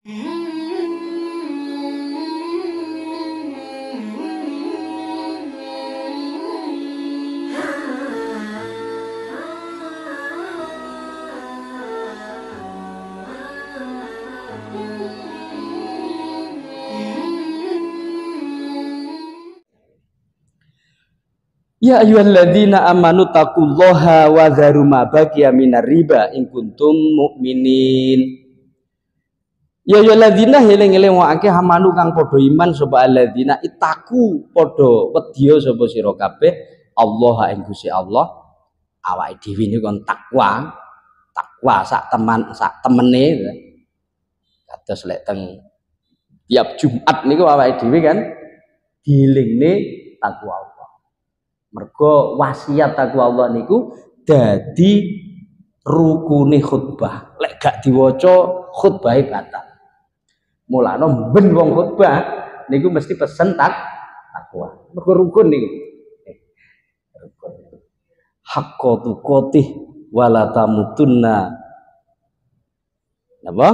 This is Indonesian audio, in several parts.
Ya ayyuhalladzina amanu taqullaha wa dzaru ma baqiya minar riba in kuntum mukminin. Ya ayyuhalladzina eling-eling wae amanu kang padha iman sapa alladzina itaku padha wedya sapa sira kabeh Allah ing Gusti Allah. Awake dhewe niku kon takwa sak temene. Kados lek teng tiap Jumat niku awake dhewe kan dielingne takwa Allah. Mergo wasiat takwa Allah niku dadi rukune khutbah. Lek gak diwaca khutbahe batal. Mulane ben wong khutbah niku mesti pesen takwa. Mergo rukun niku. Rukun. Haqqa tuqatih wala tamutunna. Napa?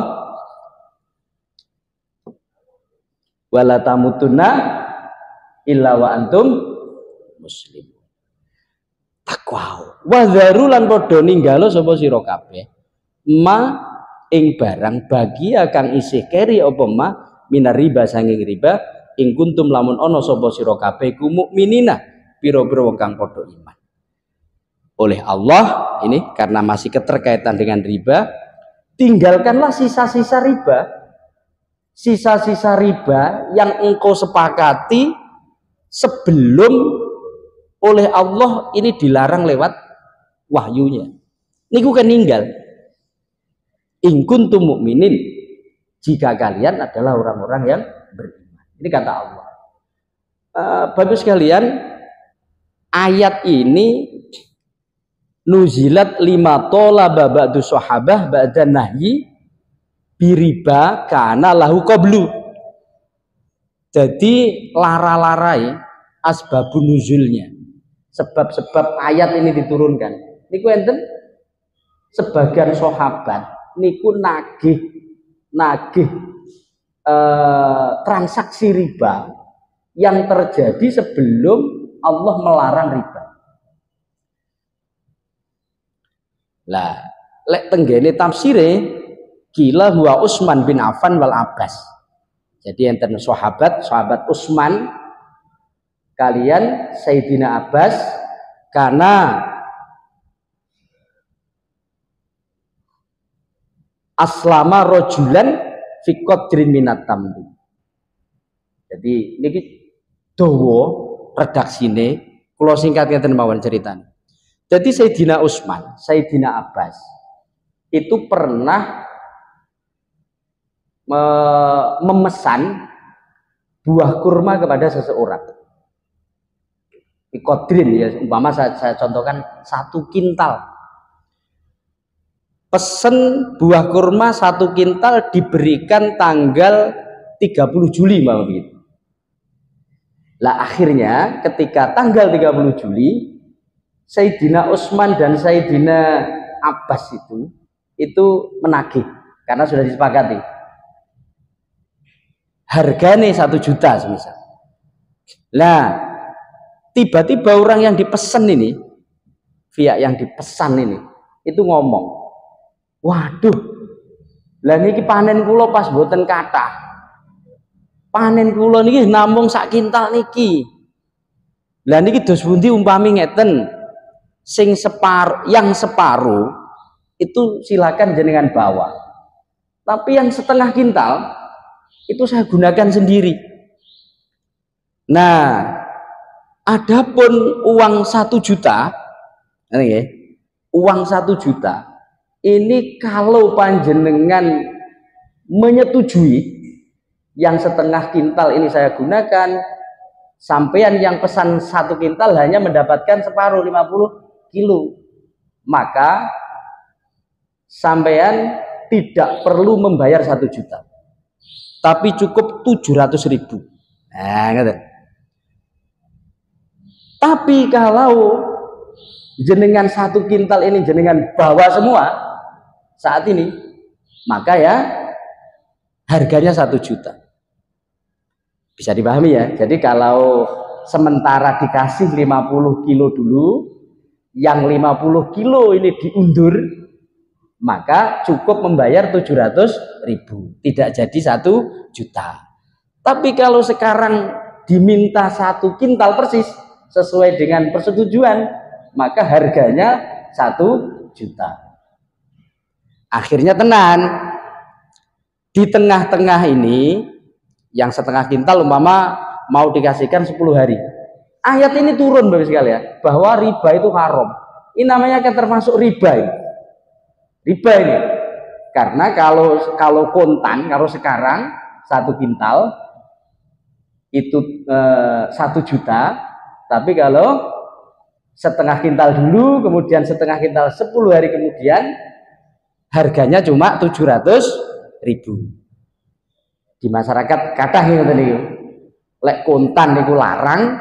Wala tamutunna illa wa antum muslim. Takwa. Wa dzaru lan padha ninggalo sapa sira kabeh ma ing barang bagia kang isih keri apa ma minar riba sanging riba ing kuntum lamun ana sapa sira kabeh ku mukminina pira-pira wong kang padha iman. Oleh Allah ini karena masih keterkaitan dengan riba, tinggalkanlah sisa-sisa riba. Sisa-sisa riba yang engkau sepakati sebelum oleh Allah ini dilarang lewat wahyunya. Niku kan ninggal. In kuntum mukminin, jika kalian adalah orang-orang yang beriman. Ini kata Allah. Bapak sekalian, ayat ini nuzilat lima tolaba ba'du sahabah ba'da nahyi biriba kana lahu qablu. Jadi lara-larai asbabun nuzulnya, sebab-sebab ayat ini diturunkan niku enten sebagian sahabat niku nagih transaksi riba yang terjadi sebelum Allah melarang riba. Lah lek tenggene tafsire kila huwa Utsman bin Affan wal Abbas. Jadi enten sahabat Utsman kalian Sayyidina Abbas karena aslama rojulan fi qadrin minat tamri. Jadi niki dawa redaksine kula singkat ngeten mawon ceritane. Jadi Sayyidina Utsman, Sayyidina Abbas itu pernah memesan buah kurma kepada seseorang. Ikodrin ya, umpama saya contohkan 1 kintal. Pesen buah kurma 1 kintal diberikan tanggal 30 Juli Mbak begitu. Lah akhirnya ketika tanggal 30 Juli Sayyidina Utsman dan Sayyidina Abbas itu menagih karena sudah disepakati. Harganya 1 juta semisal. Lah tiba-tiba orang yang dipesan ini, via yang dipesan ini, itu ngomong, waduh, lah niki panen kula pas boten kathah. Panen kula niki namung 1 kintal niki. Lah niki dos pundi umpami ngeten, sing yang separuh itu silakan jenengan bawa. Tapi yang setengah kintal itu saya gunakan sendiri. Nah, adapun uang 1 juta, ini uang 1 juta, ini kalau panjenengan menyetujui yang setengah kintal ini saya gunakan, sampean yang pesan 1 kintal hanya mendapatkan separuh 50 kilo, maka sampean tidak perlu membayar 1 juta, tapi cukup 700.000. Nah, ngerti? Tapi kalau jenengan 1 kintal ini jenengan bawa semua saat ini, maka ya harganya 1 juta. Bisa dipahami ya. Jadi kalau sementara dikasih 50 kilo dulu, yang 50 kilo ini diundur, maka cukup membayar 700.000, tidak jadi 1 juta. Tapi kalau sekarang diminta 1 kintal persis sesuai dengan persetujuan, maka harganya 1 juta. Akhirnya tenan, di tengah-tengah ini yang setengah kintal umpama mau dikasihkan 10 hari. Ayat ini turun Bapak sekalian bahwa riba itu haram. Ini namanya kan termasuk riba ini. Riba ini. Karena kalau kontan, kalau sekarang 1 kintal itu 1 juta, tapi kalau setengah kintal dulu, kemudian setengah kintal 10 hari kemudian, harganya cuma 700.000. Di masyarakat kathah ngoten niku. Lek kontan niku larang,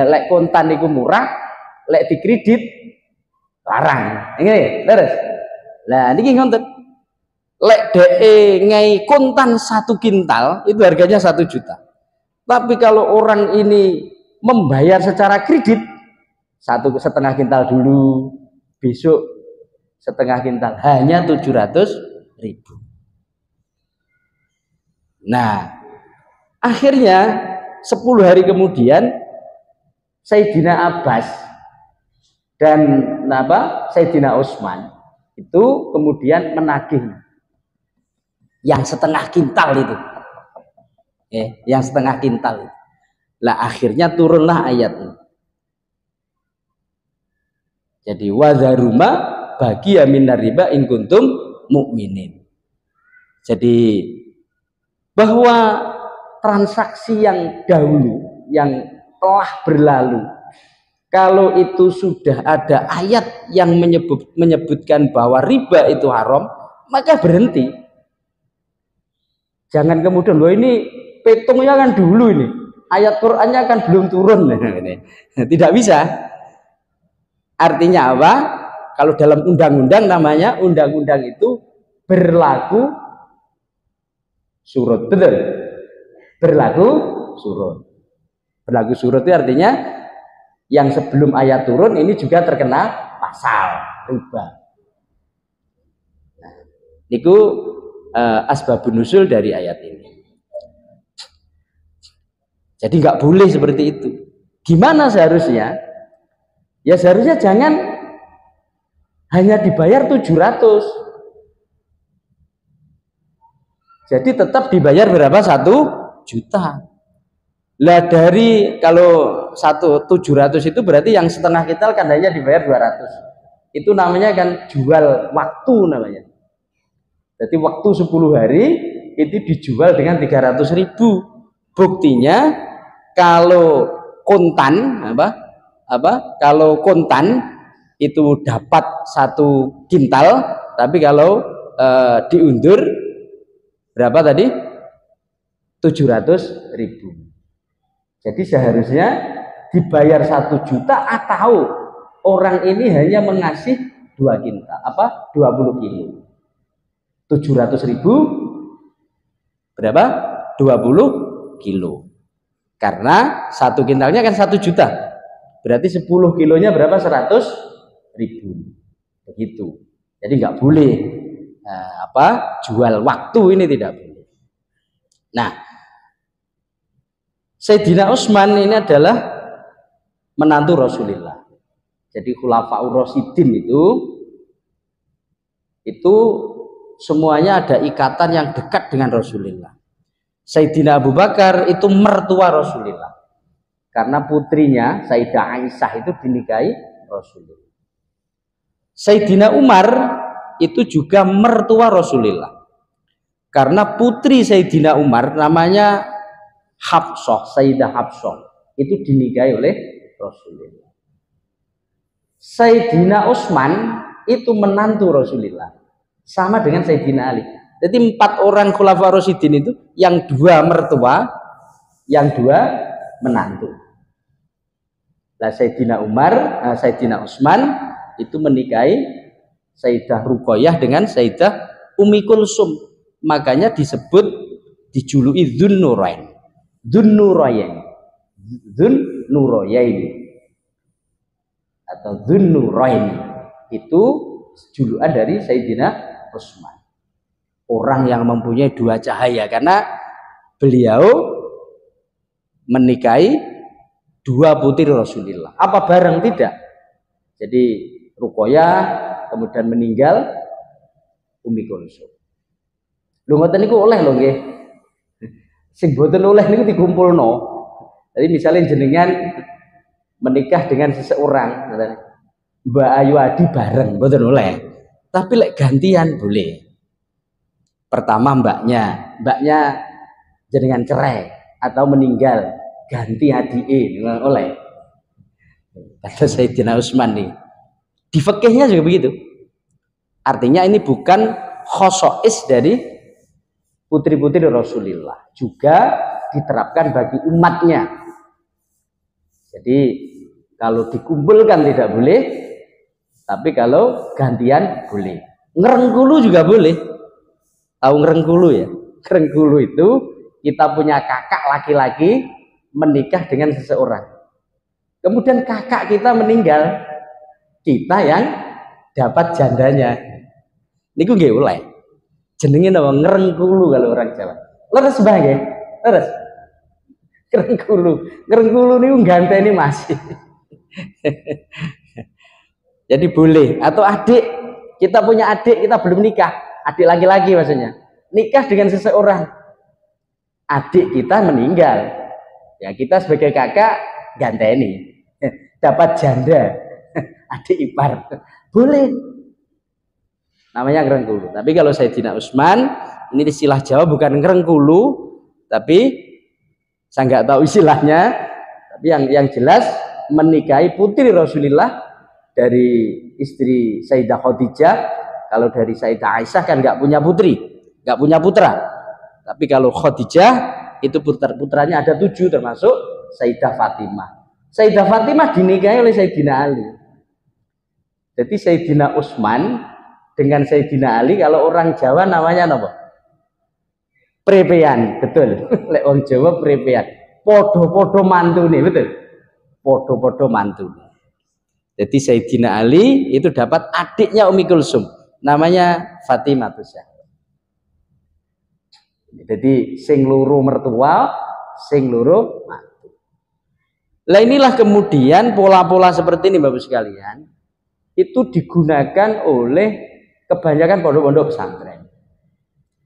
lek kontan niku murah, lek dikredit larang. Nggih, terus. Lah niki ngoten. Lek dhek ngai kontan 1 kintal itu harganya 1 juta. Tapi kalau orang ini membayar secara kredit, 1,5 kintal dulu, besok setengah kintal, hanya 700.000. Nah, akhirnya 10 hari kemudian Sayyidina Abbas dan Sayyidina Utsman itu kemudian menagih yang setengah kintal itu, yang setengah kintal itu. Lah akhirnya turunlah ayat ini. Jadi wazaruma bagi minar riba in kuntum mukminin. Jadi bahwa transaksi yang dahulu yang telah berlalu, kalau itu sudah ada ayat yang menyebutkan bahwa riba itu haram, maka berhenti. Jangan kemudian loh ini petungnya kan dulu ini, ayat Qur'annya kan belum turun. Tidak bisa. Artinya apa? Kalau dalam undang-undang namanya undang-undang itu berlaku surut, betul? Berlaku surut. Berlaku surut itu artinya yang sebelum ayat turun ini juga terkena pasal riba. Nah, itu asbabun nuzul dari ayat ini. Jadi nggak boleh seperti itu. Gimana seharusnya? Ya seharusnya jangan hanya dibayar 700. Jadi tetap dibayar berapa? 1 juta. Lah dari kalau 700 itu berarti yang setengah kintal kan hanya dibayar 200. Itu namanya kan jual waktu namanya. Jadi waktu 10 hari itu dijual dengan 300.000. Buktinya kalau kontan kalau kontan itu dapat 1 kintal, tapi kalau diundur berapa tadi? 700.000. Jadi seharusnya dibayar 1 juta atau orang ini hanya mengasih 2 kintal, 20 kilo. 700.000 berapa? 20 kilo. Karena 1 kintalnya kan 1 juta. Berarti 10 kilonya berapa? 100.000. Begitu. Jadi nggak boleh jual waktu, ini tidak boleh. Nah, Sayyidina Utsman ini adalah menantu Rasulullah. Jadi Khulafaur Rasyidin itu semuanya ada ikatan yang dekat dengan Rasulullah. Sayyidina Abu Bakar itu mertua Rasulullah. Karena putrinya Sayyidah Aisyah itu dinikahi Rasulullah. Sayyidina Umar itu juga mertua Rasulullah. Karena putri Sayyidina Umar namanya Hafsah, Sayyidah Hafsah, itu dinikahi oleh Rasulullah. Sayyidina Utsman itu menantu Rasulullah, sama dengan Sayyidina Ali. Jadi 4 orang Khulafaur Rasyidin itu yang 2 mertua, yang 2 menantu. Nah, Sayyidina Utsman itu menikahi Sayyidah Ruqayyah dengan Sayyidah Ummi Kulsum. makanya disebut dijuluki Dzunnurain. Dzunnurain. Dzunnurain atau Dzunnurain itu julukan dari Sayyidina Utsman. Orang yang mempunyai dua cahaya, karena beliau menikahi dua putri Rasulullah. Apa bareng? Tidak. Jadi Ruqayyah kemudian meninggal Ummi Kulsum. Lho ngoten niku oleh lho nggih. Sing boten oleh niku dikumpulno. Jadi misalnya jenengan menikah dengan seseorang, Mbak Ayu Adi bareng boten oleh. Tapi lek gantian boleh. Pertama mbaknya jenengan cerai atau meninggal, ganti adike oleh. Kata Sayyidina Utsman nih. Di fikihnya juga begitu. Artinya ini bukan khosois dari putri-putri Rasulullah, juga diterapkan bagi umatnya. Jadi kalau dikumpulkan tidak boleh, tapi kalau gantian boleh. Ngerengkulu juga boleh. Tahu ngerengkulu ya? Ngerengkulu itu kita punya kakak laki-laki menikah dengan seseorang. Kemudian kakak kita meninggal, kita yang dapat jandanya. Niku nggih oleh. Jenenge napa? Ngerengkulu kalau orang Jawa. Leres bae nggih. Leres. Ngerengkulu. Ngerengkulu niku ganteni masih. Jadi boleh. Atau adik, kita punya adik, kita belum nikah. Adik laki-laki maksudnya, nikah dengan seseorang, adik kita meninggal, ya kita sebagai kakak ganteni, dapat janda, adik ipar, boleh, namanya ngerengkulu. Tapi kalau Sayyidina Utsman, ini istilah Jawa bukan ngerengkulu, tapi saya nggak tahu istilahnya, tapi yang jelas menikahi putri Rasulullah dari istri Sayyidah Khadijah. Kalau dari Sayyidah Aisyah kan nggak punya putri, nggak punya putra. Tapi kalau Khadijah itu putranya ada 7 termasuk Sayyidah Fatimah. Sayyidah Fatimah dinikahi oleh Sayyidina Ali. Jadi Sayyidina Utsman dengan Sayyidina Ali kalau orang Jawa namanya apa? Prepean, betul. Lek orang Jawa prepean. Podo-podo mantune, betul. Podo-podo mantune. Jadi Sayyidina Ali itu dapat adiknya Ummi Kulsum. Namanya Fatimah Zahra. Jadi sing loro mertua, sing loro mantu. Lah inilah kemudian pola-pola seperti ini Bapak sekalian itu digunakan oleh kebanyakan pondok-pondok pesantren.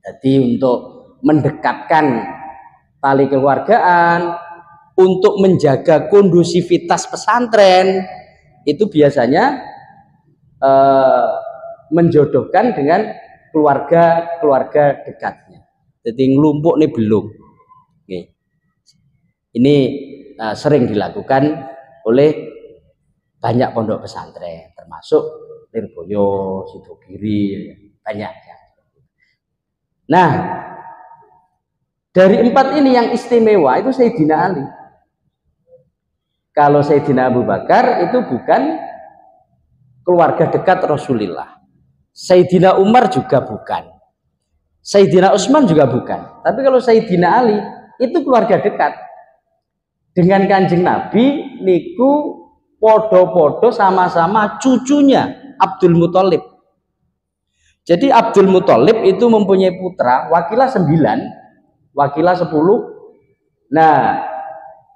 Jadi untuk mendekatkan tali keluargaan, untuk menjaga kondusivitas pesantren itu biasanya menjodohkan dengan keluarga dekatnya. Jadi ngelumpuk nih belum. Oke. Ini sering dilakukan oleh banyak pondok pesantren, termasuk Lirboyo, Sidogiri, banyak ya. Nah, dari 4 ini yang istimewa itu Sayyidina Ali. Kalau Sayyidina Abu Bakar itu bukan keluarga dekat Rasulullah. Sayyidina Umar juga bukan. Sayyidina Utsman juga bukan. Tapi kalau Sayyidina Ali itu keluarga dekat. Dengan Kanjeng Nabi niku podo-podo sama-sama cucunya Abdul Muthalib. Jadi Abdul Muthalib itu mempunyai putra, wakilah 9, wakilah 10. Nah,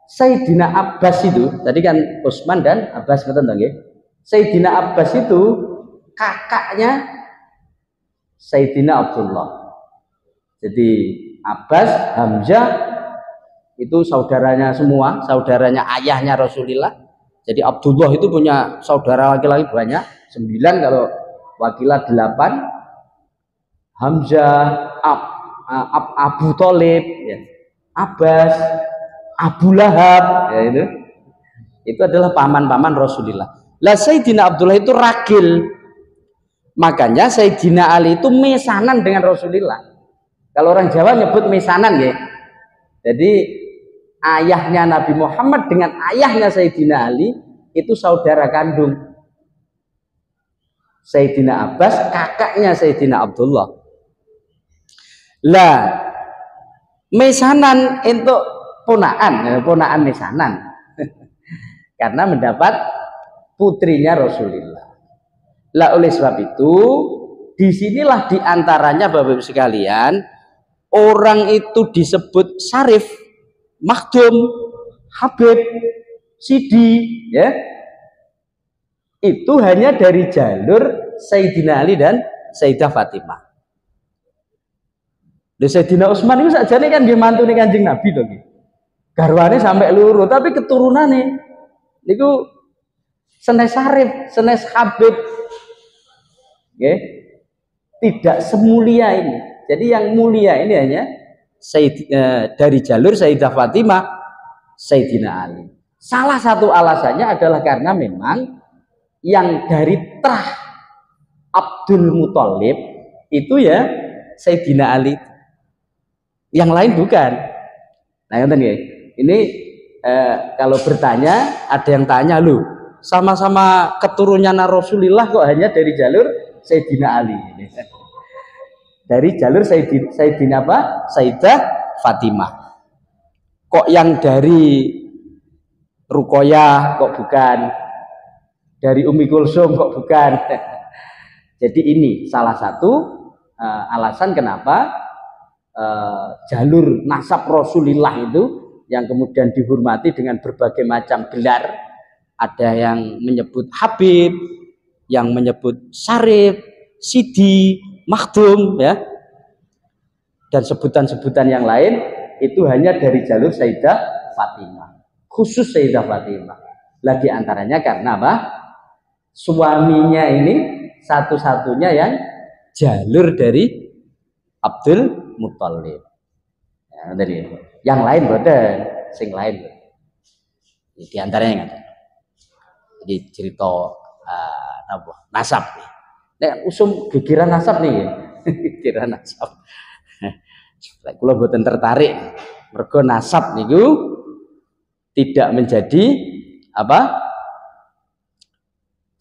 Sayyidina Abbas itu, tadi kan Utsman dan Abbas ngeten nggih. Sayyidina Abbas itu kakaknya Sayyidina Abdullah. Jadi Abbas, Hamzah itu saudaranya semua, saudaranya ayahnya Rasulullah. Jadi Abdullah itu punya saudara laki-laki banyak, 9 kalau wakilah 8. Hamzah, Abu Thalib, ya. Abbas, Abu Lahab, ya itu adalah paman-paman Rasulullah. Lah Sayyidina Abdullah itu ragil. Makanya Sayyidina Ali itu mesanan dengan Rasulullah. Kalau orang Jawa nyebut mesanan ya. Jadi ayahnya Nabi Muhammad dengan ayahnya Sayyidina Ali itu saudara kandung. Sayyidina Abbas kakaknya Sayyidina Abdullah. Lah, mesanan untuk ponaan mesanan. Karena mendapat putrinya Rasulullah. Lah oleh sebab itu, disinilah diantaranya Bapak Ibu sekalian, orang itu disebut Syarif, Makdum, Habib, Sidi, ya. Itu hanya dari jalur Sayyidina Ali dan Sayyidah Fatimah. Sayyidina Utsman itu sakjane kan nggih mantune Kanjeng Nabi to nggih. Garwane sampai luru, tapi keturunane niku senes Syarif, senes Habib. Nggih. Tidak semulia ini. Jadi yang mulia ini hanya dari jalur Sayyidah Fatimah, Sayyidina Ali. Salah satu alasannya adalah karena memang yang dari trah Abdul Muthalib itu ya Sayyidina Ali. Yang lain bukan. Nah, ini kalau bertanya, ada yang tanya, lu sama-sama keturunannya Rasulullah kok hanya dari jalur Sayyidina Ali. Dari jalur Sayyidina apa? Sayyidah Fatimah. Kok yang dari Ruqayyah kok bukan? Dari Ummi Kulsum kok bukan? Jadi ini salah satu alasan kenapa jalur nasab Rasulullah itu yang kemudian dihormati dengan berbagai macam gelar. Ada yang menyebut Habib, yang menyebut Syarif, Sidi, Makdum, ya, dan sebutan-sebutan yang lain itu hanya dari jalur Sayyidah Fatimah, khusus Sayyidah Fatimah. Lagi antaranya karena apa? Suaminya ini satu-satunya yang jalur dari Abdul Muthalib. Ya, tadi. Yang lain boten, sing lain. Di antaranya yang ada. Jadi cerita nasab nih. Nek usum gegeran nasab nih. Gegeran nasab. Lek kula boten tertarik. Mergo nasab niku tidak menjadi apa?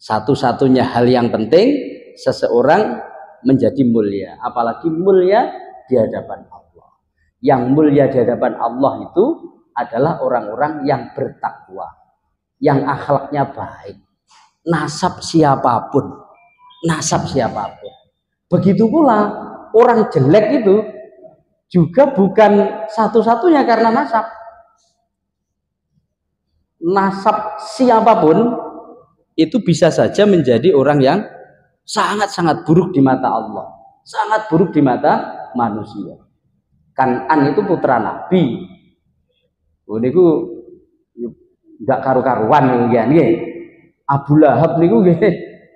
Satu-satunya hal yang penting seseorang menjadi mulia, apalagi mulia di hadapan Allah. Yang mulia di hadapan Allah itu adalah orang-orang yang bertakwa, yang akhlaknya baik. Nasab siapapun, begitu pula orang jelek itu juga bukan satu-satunya karena nasab. Nasab siapapun itu bisa saja menjadi orang yang sangat-sangat buruk di mata Allah, sangat buruk di mata manusia. Kan'an itu putra Nabi. Niku enggak karu-karuan nggih. Abu Lahab niku nggih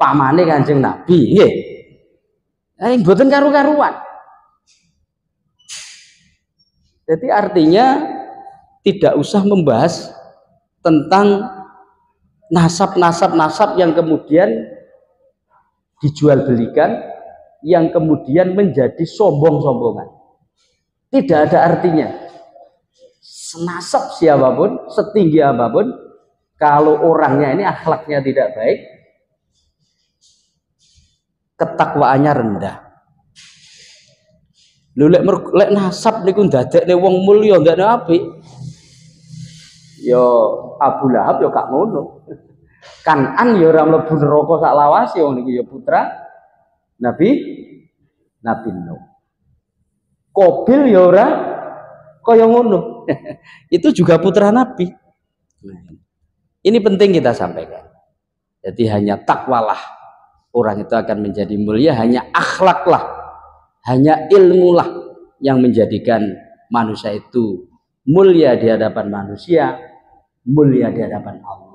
pamane Kanjeng Nabi nggih. Mboten karu-karuan. Jadi artinya tidak usah membahas tentang nasab yang kemudian dijual belikan, yang kemudian menjadi sombong-sombongan. Tidak ada artinya. Senasab siapapun, setinggi apapun, kalau orangnya ini akhlaknya tidak baik, ketakwaannya rendah. Lek nasab niku ndadekne wong mulya ndekne apik. Ya Abu Lahab ya gak ngono. Kan'an ya ora mlebu neraka sak lawase wong niku ya putra Nabi Nuh. Qabil ya ora kaya ngono. Itu juga putra Nabi. Ini penting kita sampaikan. Jadi hanya takwalah orang itu akan menjadi mulia, hanya akhlaklah, hanya ilmulah yang menjadikan manusia itu mulia di hadapan manusia, mulia di hadapan Allah.